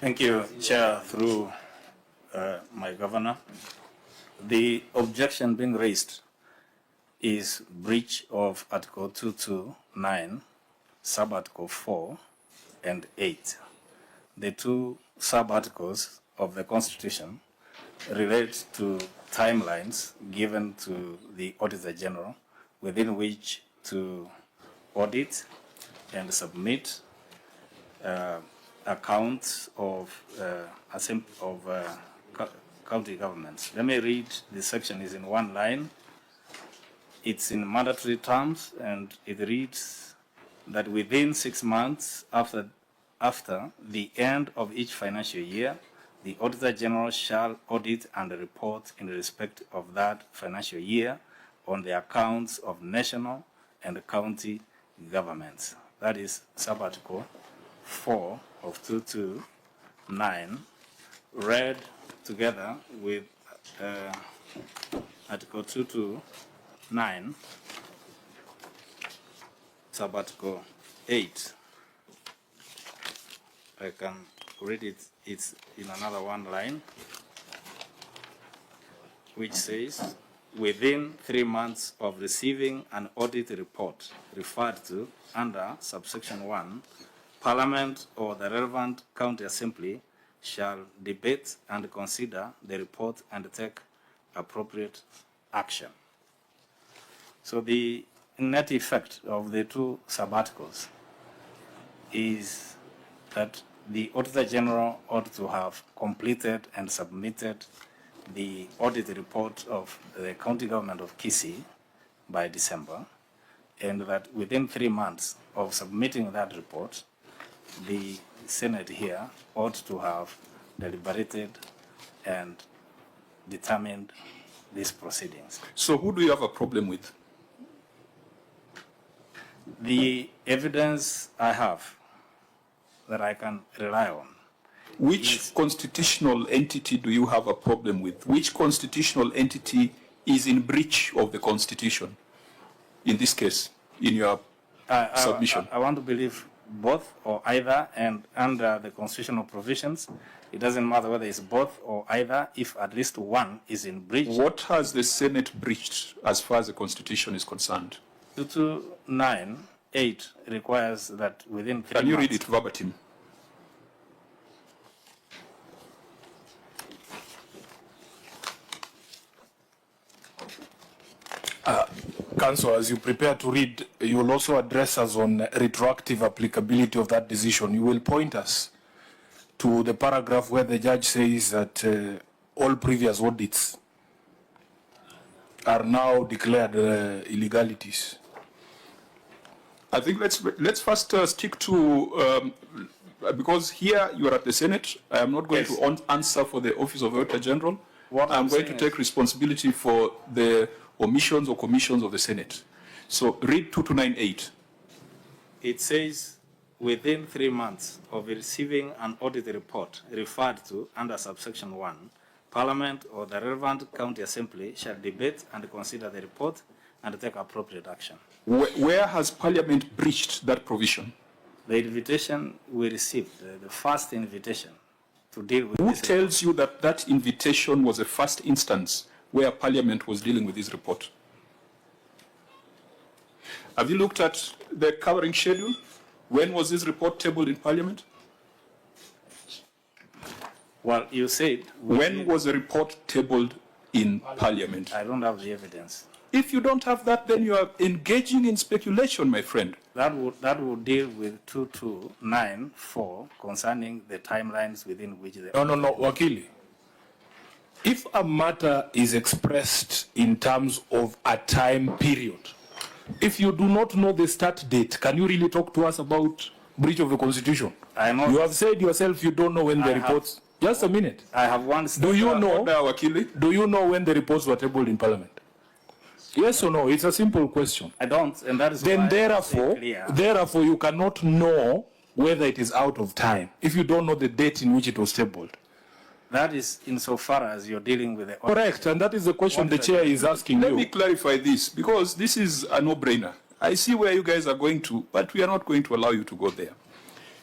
Thank you, Chair, through my governor. The objection being raised is breach of Article 229, Sub-Article 4 and 8. The two sub-articles of the Constitution relate to timelines given to the Auditor General within which to audit and submit accounts of county governments. Let me read. The section is in one line. It's in mandatory terms, and it reads that within 6 months after the end of each financial year, the Auditor General shall audit and report in respect of that financial year on the accounts of national and county governments. That is sub-article 4 of 229, read together with Article 229, sub-article 8. I can read it. It's in another one line, which says, within 3 months of receiving an audit report referred to under subsection 1, Parliament or the relevant county assembly shall debate and consider the report and take appropriate action. So the net effect of the two sub-articles is that the Auditor General ought to have completed and submitted the audit report of the county government of Kisii by December, and that within 3 months of submitting that report, the Senate here ought to have deliberated and determined these proceedings. So who do you have a problem with? The evidence I have that I can rely on. Which constitutional entity do you have a problem with? Which constitutional entity is in breach of the Constitution, in this case, in your submission? I want to believe both or either, and under the constitutional provisions, it doesn't matter whether it's both or either, if at least one is in breach. What has the Senate breached as far as the Constitution is concerned? 229(8) requires that within 3 months... Can you read it verbatim? Council, as you prepare to read, you will also address us on retroactive applicability of that decision. You will point us to the paragraph where the judge says that all previous audits are now declared illegalities. I think let's first stick to, because here you are at the Senate, I am not going to answer for the Office of Auditor General. I'm going to take responsibility for the omissions or commissions of the Senate. So read 2298. It says, within 3 months of receiving an audit report referred to under subsection 1, Parliament or the relevant county assembly shall debate and consider the report and take appropriate action. Where has Parliament breached that provision? The invitation we received, the first invitation to deal with this. Who tells you that that invitation was a first instance where Parliament was dealing with this report? Have you looked at the covering schedule? When was this report tabled in Parliament? Well, you said... When was the report tabled in Parliament? I don't have the evidence. If you don't have that, then you are engaging in speculation, my friend. That would deal with 2294 concerning the timelines within which the... No, Wakili. If a matter is expressed in terms of a time period, if you do not know the start date, can you really talk to us about breach of the Constitution? You have said yourself you don't know when the reports... Just a minute. I have one... Do you know when the reports were tabled in Parliament? Yes or no? It's a simple question. I don't, and that is then therefore you cannot know whether it is out of time if you don't know the date in which it was tabled. That is insofar as you're dealing with the... Correct, and that is the question the chair is asking you. Let me clarify this, because this is a no-brainer. I see where you guys are going to, but we are not going to allow you to go there.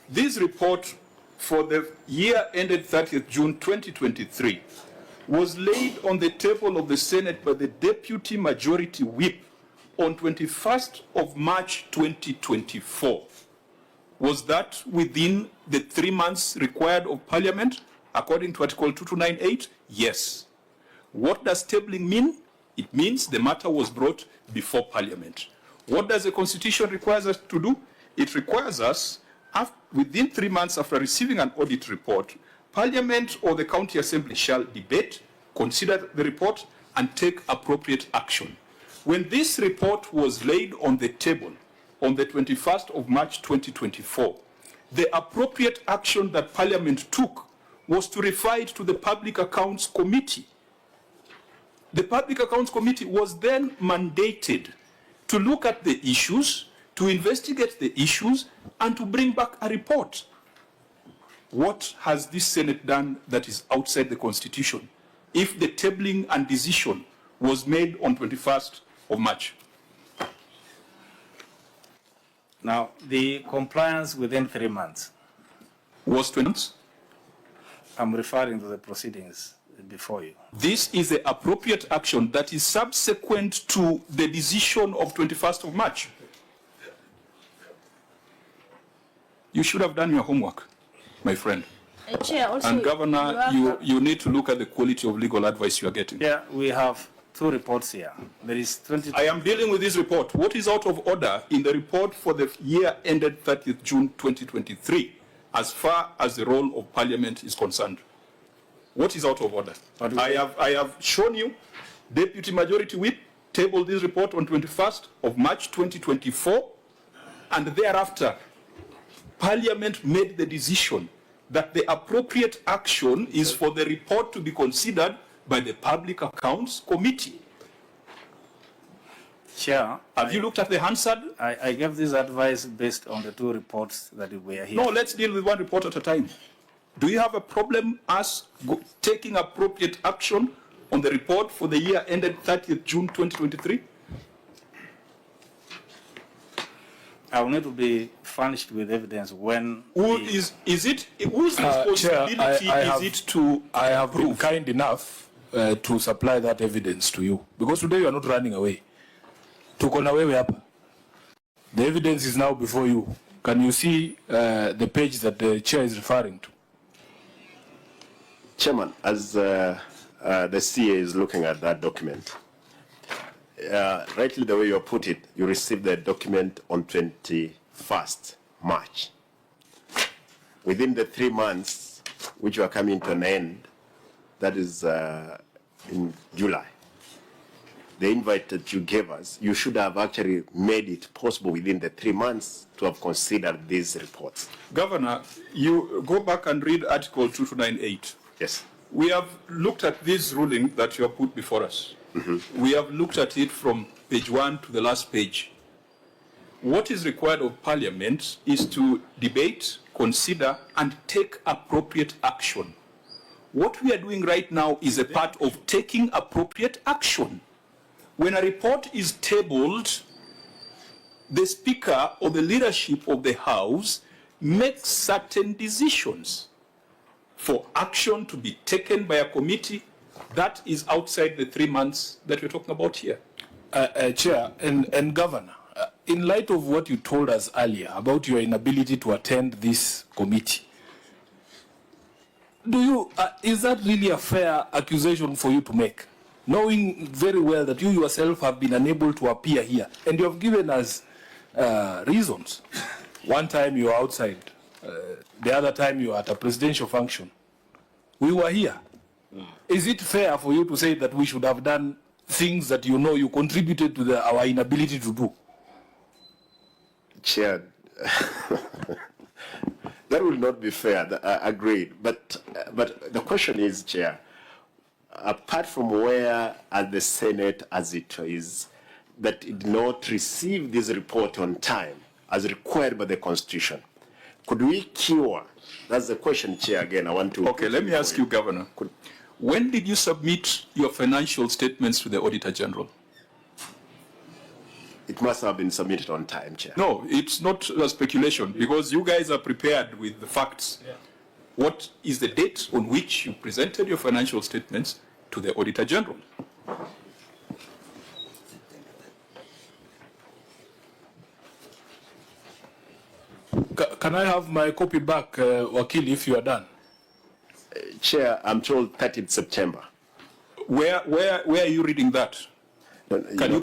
This report for the year ended 30th June 2023 was laid on the table of the Senate by the Deputy Majority Whip on 21st of March 2024. Was that within the 3 months required of Parliament, according to Article 2298? Yes. What does tabling mean? It means the matter was brought before Parliament. What does the Constitution require us to do? It requires us, within 3 months after receiving an audit report, Parliament or the County Assembly shall debate, consider the report, and take appropriate action. When this report was laid on the table on the 21st of March 2024, the appropriate action that Parliament took was to refer it to the Public Accounts Committee. The Public Accounts Committee was then mandated to look at the issues, to investigate the issues, and to bring back a report. What has this Senate done that is outside the Constitution if the tabling and decision was made on 21st of March? Now, the compliance within 3 months. Was 20 months? I'm referring to the proceedings before you. This is the appropriate action that is subsequent to the decision of 21st of March. You should have done your homework, my friend. Chair, also, and Governor, you need to look at the quality of legal advice you are getting. Yeah, we have 2 reports here. There is 20. I am dealing with this report. What is out of order in the report for the year ended 30th June 2023, as far as the role of Parliament is concerned? What is out of order? I have shown you, Deputy Majority Whip tabled this report on 21st of March 2024, and thereafter, Parliament made the decision that the appropriate action is for the report to be considered by the Public Accounts Committee. Chair, have you looked at the Hansard? I gave this advice based on the 2 reports that were here. No, let's deal with one report at a time. Do you have a problem us taking appropriate action on the report for the year ended 30th June 2023? I will need to be furnished with evidence when. Whose responsibility is it to I have been kind enough to supply that evidence to you, because today you are not running away. Tukona wewe hapa. The evidence is now before you. Can you see the page that the chair is referring to? Chairman, as the CA is looking at that document, rightly the way you put it, you received the document on 21st March. Within the 3 months, which were coming to an end, that is in July, the invite that you gave us, you should have actually made it possible within the 3 months to have considered these reports. Governor, you go back and read Article 2298. Yes. We have looked at this ruling that you have put before us. We have looked at it from page 1 to the last page. What is required of Parliament is to debate, consider, and take appropriate action. What we are doing right now is a part of taking appropriate action. When a report is tabled, the Speaker or the leadership of the House makes certain decisions for action to be taken by a committee that is outside the 3 months that we're talking about here. Chair and Governor, in light of what you told us earlier about your inability to attend this committee, is that really a fair accusation for you to make, knowing very well that you yourself have been unable to appear here, and you have given us reasons? One time you were outside, the other time you were at a presidential function. We were here. Is it fair for you to say that we should have done things that you know you contributed to our inability to do? Chair, that will not be fair. Agreed. But the question is, Chair, apart from where at the Senate as it is, that it did not receive this report on time as required by the Constitution, could we cure? That's the question, Chair, again. I want to... Okay, let me ask you, Governor. When did you submit your financial statements to the Auditor General? It must have been submitted on time, Chair. No, it's not a speculation, because you guys are prepared with the facts. Yeah. what is the date on which you presented your financial statements to the Auditor General? Can I have my copy back, Wakili, if you are done? Chair, I'm told 30th September. Where are you reading that? You Can you